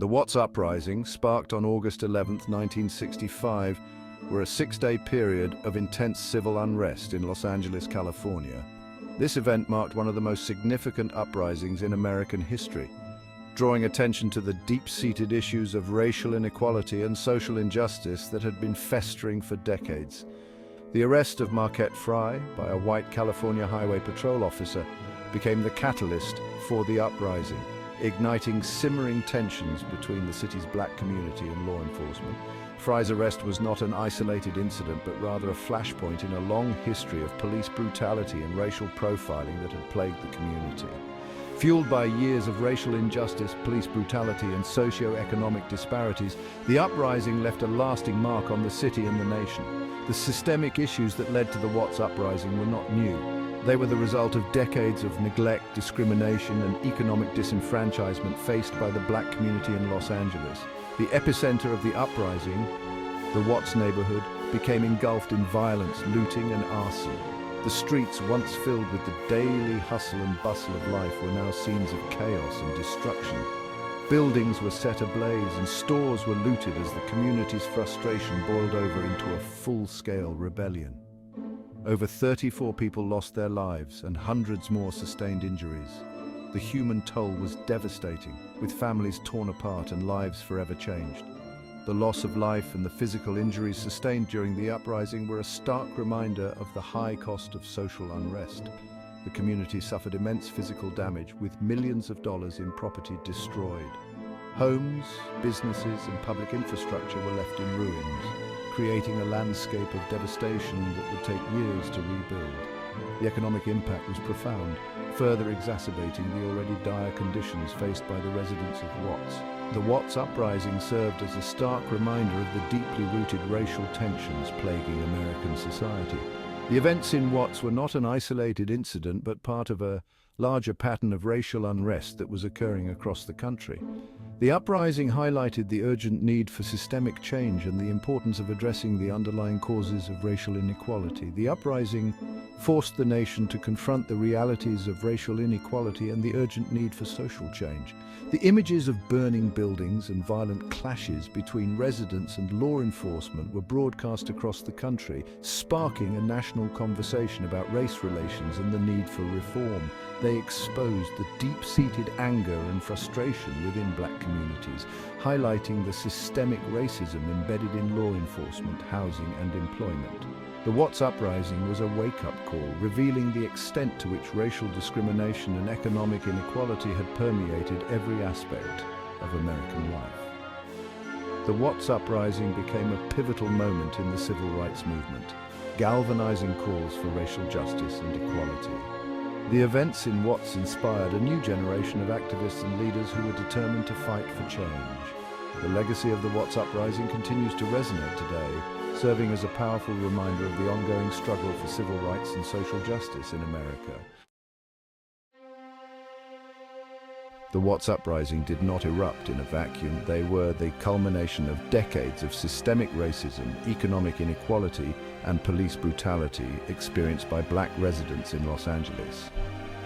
The Watts Uprising, sparked on August 11, 1965, were a six-day period of intense civil unrest in Los Angeles, California. This event marked one of the most significant uprisings in American history, drawing attention to the deep-seated issues of racial inequality and social injustice that had been festering for decades. The arrest of Marquette Frye by a white California Highway Patrol officer became the catalyst for the uprising, igniting simmering tensions between the city's black community and law enforcement. Frye's arrest was not an isolated incident, but rather a flashpoint in a long history of police brutality and racial profiling that had plagued the community. Fueled by years of racial injustice, police brutality, and socio-economic disparities, the uprising left a lasting mark on the city and the nation. The systemic issues that led to the Watts Uprising were not new. They were the result of decades of neglect, discrimination, and economic disenfranchisement faced by the black community in Los Angeles. The epicenter of the uprising, the Watts neighborhood, became engulfed in violence, looting, and arson. The streets, once filled with the daily hustle and bustle of life, were now scenes of chaos and destruction. Buildings were set ablaze and stores were looted as the community's frustration boiled over into a full-scale rebellion. Over 34 people lost their lives and hundreds more sustained injuries. The human toll was devastating, with families torn apart and lives forever changed. The loss of life and the physical injuries sustained during the uprising were a stark reminder of the high cost of social unrest. The community suffered immense physical damage, with millions of dollars in property destroyed. Homes, businesses, and public infrastructure were left in ruins, creating a landscape of devastation that would take years to rebuild. The economic impact was profound, further exacerbating the already dire conditions faced by the residents of Watts. The Watts Uprising served as a stark reminder of the deeply rooted racial tensions plaguing American society. The events in Watts were not an isolated incident, but part of a larger pattern of racial unrest that was occurring across the country. The uprising highlighted the urgent need for systemic change and the importance of addressing the underlying causes of racial inequality. The uprising forced the nation to confront the realities of racial inequality and the urgent need for social change. The images of burning buildings and violent clashes between residents and law enforcement were broadcast across the country, sparking a national conversation about race relations and the need for reform. They exposed the deep-seated anger and frustration within black communities, highlighting the systemic racism embedded in law enforcement, housing, and employment. The Watts Uprising was a wake-up call, revealing the extent to which racial discrimination and economic inequality had permeated every aspect of American life. The Watts Uprising became a pivotal moment in the civil rights movement, galvanizing calls for racial justice and equality. The events in Watts inspired a new generation of activists and leaders who were determined to fight for change. The legacy of the Watts Uprising continues to resonate today, serving as a powerful reminder of the ongoing struggle for civil rights and social justice in America. The Watts Uprising did not erupt in a vacuum. They were the culmination of decades of systemic racism, economic inequality, and police brutality experienced by black residents in Los Angeles.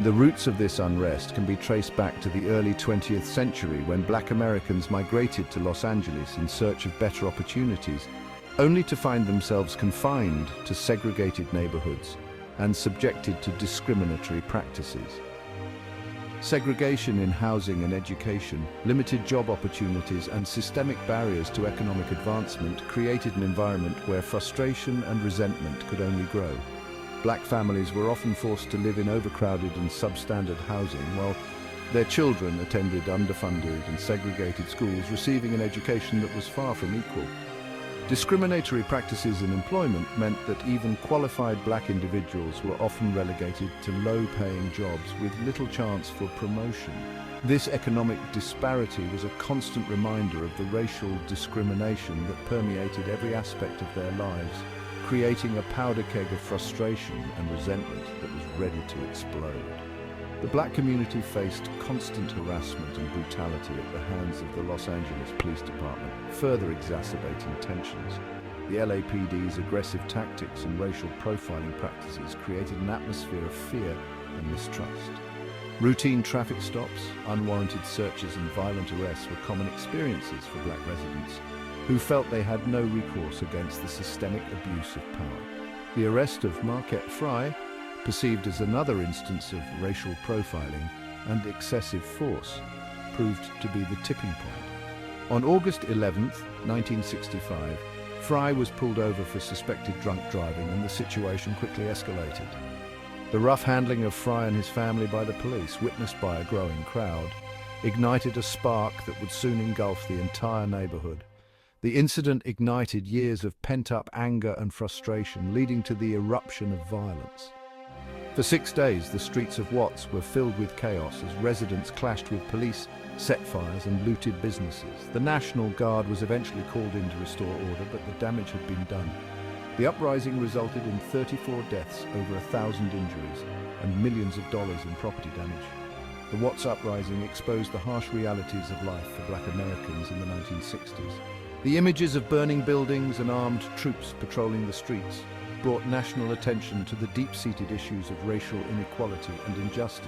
The roots of this unrest can be traced back to the early 20th century, when black Americans migrated to Los Angeles in search of better opportunities, only to find themselves confined to segregated neighborhoods and subjected to discriminatory practices. Segregation in housing and education, limited job opportunities, and systemic barriers to economic advancement created an environment where frustration and resentment could only grow. Black families were often forced to live in overcrowded and substandard housing, while their children attended underfunded and segregated schools, receiving an education that was far from equal. Discriminatory practices in employment meant that even qualified black individuals were often relegated to low-paying jobs with little chance for promotion. This economic disparity was a constant reminder of the racial discrimination that permeated every aspect of their lives, creating a powder keg of frustration and resentment that was ready to explode. The black community faced constant harassment and brutality at the hands of the Los Angeles Police Department, further exacerbating tensions. The LAPD's aggressive tactics and racial profiling practices created an atmosphere of fear and mistrust. Routine traffic stops, unwarranted searches and violent arrests were common experiences for black residents who felt they had no recourse against the systemic abuse of power. The arrest of Marquette Frye, perceived as another instance of racial profiling and excessive force, proved to be the tipping point. On August 11, 1965, Frye was pulled over for suspected drunk driving and the situation quickly escalated. The rough handling of Frye and his family by the police, witnessed by a growing crowd, ignited a spark that would soon engulf the entire neighborhood. The incident ignited years of pent-up anger and frustration, leading to the eruption of violence. For 6 days, the streets of Watts were filled with chaos as residents clashed with police, set fires and looted businesses. The National Guard was eventually called in to restore order, but the damage had been done. The uprising resulted in 34 deaths, over 1,000 injuries, and millions of dollars in property damage. The Watts Uprising exposed the harsh realities of life for black Americans in the 1960s. The images of burning buildings and armed troops patrolling the streets brought national attention to the deep-seated issues of racial inequality and injustice.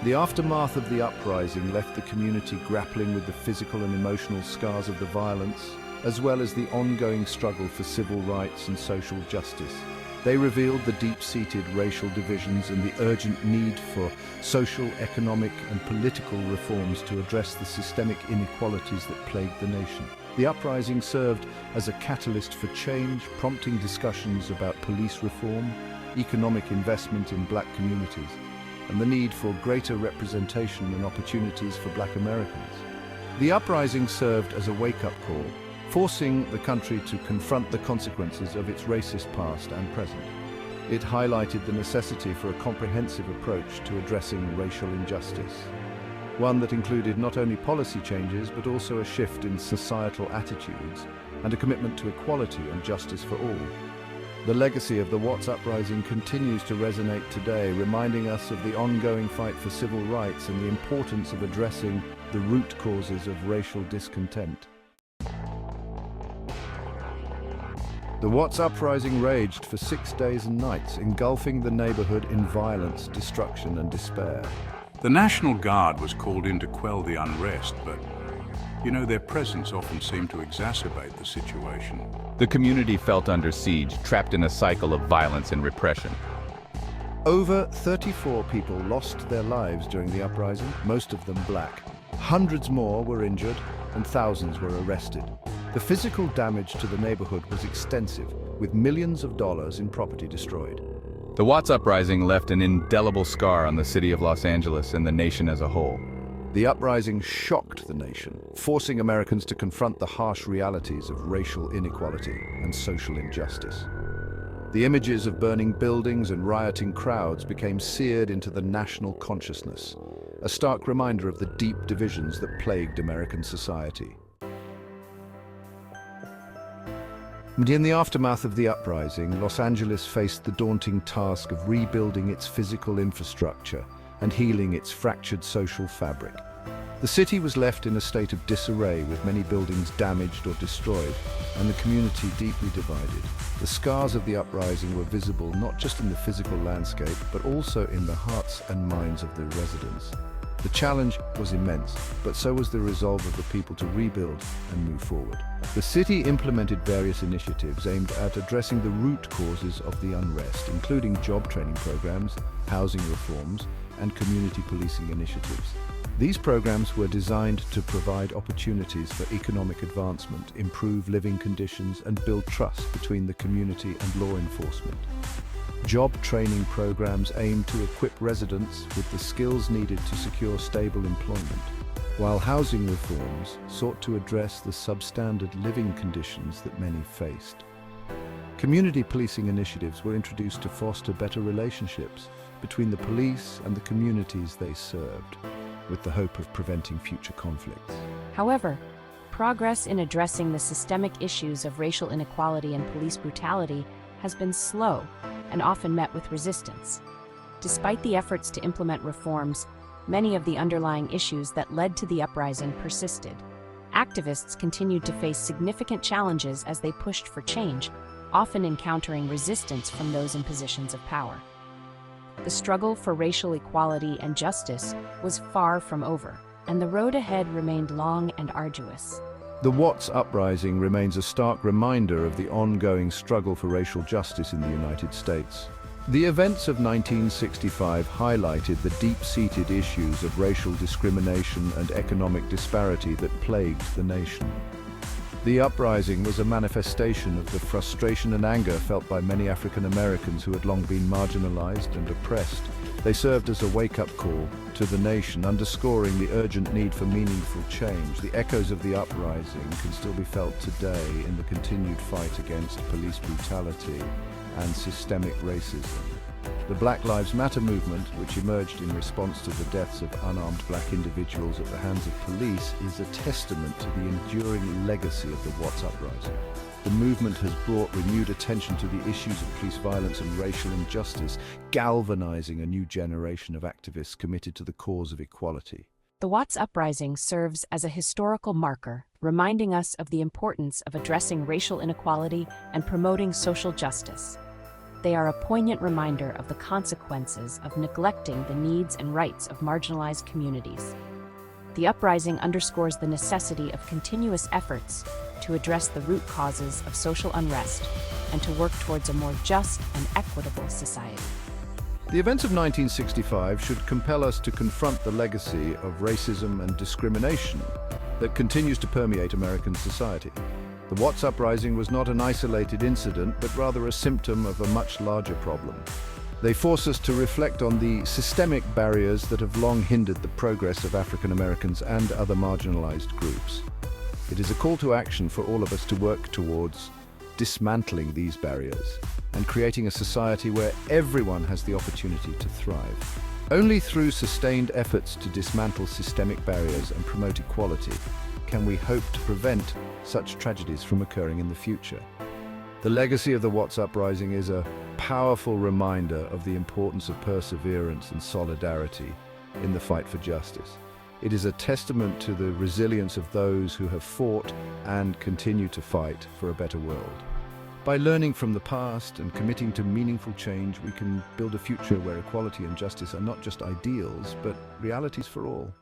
The aftermath of the uprising left the community grappling with the physical and emotional scars of the violence, as well as the ongoing struggle for civil rights and social justice. They revealed the deep-seated racial divisions and the urgent need for social, economic, and political reforms to address the systemic inequalities that plagued the nation. The uprising served as a catalyst for change, prompting discussions about police reform, economic investment in black communities, and the need for greater representation and opportunities for black Americans. The uprising served as a wake-up call, forcing the country to confront the consequences of its racist past and present. It highlighted the necessity for a comprehensive approach to addressing racial injustice, one that included not only policy changes but also a shift in societal attitudes and a commitment to equality and justice for all. The legacy of the Watts Uprising continues to resonate today, reminding us of the ongoing fight for civil rights and the importance of addressing the root causes of racial discontent. The Watts Uprising raged for 6 days and nights, engulfing the neighborhood in violence, destruction, and despair. The National Guard was called in to quell the unrest, but, their presence often seemed to exacerbate the situation. The community felt under siege, trapped in a cycle of violence and repression. Over 34 people lost their lives during the uprising, most of them black. Hundreds more were injured, and thousands were arrested. The physical damage to the neighborhood was extensive, with millions of dollars in property destroyed. The Watts Uprising left an indelible scar on the city of Los Angeles and the nation as a whole. The uprising shocked the nation, forcing Americans to confront the harsh realities of racial inequality and social injustice. The images of burning buildings and rioting crowds became seared into the national consciousness, a stark reminder of the deep divisions that plagued American society. In the aftermath of the uprising, Los Angeles faced the daunting task of rebuilding its physical infrastructure and healing its fractured social fabric. The city was left in a state of disarray, with many buildings damaged or destroyed, and the community deeply divided. The scars of the uprising were visible not just in the physical landscape, but also in the hearts and minds of the residents. The challenge was immense, but so was the resolve of the people to rebuild and move forward. The city implemented various initiatives aimed at addressing the root causes of the unrest, including job training programs, housing reforms, and community policing initiatives. These programs were designed to provide opportunities for economic advancement, improve living conditions, and build trust between the community and law enforcement. Job training programs aim to equip residents with the skills needed to secure stable employment, while housing reforms sought to address the substandard living conditions that many faced. Community policing initiatives were introduced to foster better relationships between the police and the communities they served, with the hope of preventing future conflicts. However, progress in addressing the systemic issues of racial inequality and police brutality has been slow and often met with resistance. Despite the efforts to implement reforms, many of the underlying issues that led to the uprising persisted. Activists continued to face significant challenges as they pushed for change, often encountering resistance from those in positions of power. the struggle for racial equality and justice was far from over, and the road ahead remained long and arduous. The Watts Uprising remains a stark reminder of the ongoing struggle for racial justice in the United States. The events of 1965 highlighted the deep-seated issues of racial discrimination and economic disparity that plagued the nation. The uprising was a manifestation of the frustration and anger felt by many African Americans who had long been marginalized and oppressed. They served as a wake-up call to the nation, underscoring the urgent need for meaningful change. The echoes of the uprising can still be felt today in the continued fight against police brutality and systemic racism. The Black Lives Matter movement, which emerged in response to the deaths of unarmed black individuals at the hands of police, is a testament to the enduring legacy of the Watts Uprising. The movement has brought renewed attention to the issues of police violence and racial injustice, galvanizing a new generation of activists committed to the cause of equality. The Watts Uprising serves as a historical marker, reminding us of the importance of addressing racial inequality and promoting social justice. They are a poignant reminder of the consequences of neglecting the needs and rights of marginalized communities. The uprising underscores the necessity of continuous efforts to address the root causes of social unrest and to work towards a more just and equitable society. The events of 1965 should compel us to confront the legacy of racism and discrimination that continues to permeate American society. The Watts Uprising was not an isolated incident, but rather a symptom of a much larger problem. They force us to reflect on the systemic barriers that have long hindered the progress of African Americans and other marginalized groups. It is a call to action for all of us to work towards dismantling these barriers and creating a society where everyone has the opportunity to thrive. Only through sustained efforts to dismantle systemic barriers and promote equality can we hope to prevent such tragedies from occurring in the future. The legacy of the Watts Uprising is a powerful reminder of the importance of perseverance and solidarity in the fight for justice. It is a testament to the resilience of those who have fought and continue to fight for a better world. By learning from the past and committing to meaningful change, we can build a future where equality and justice are not just ideals, but realities for all.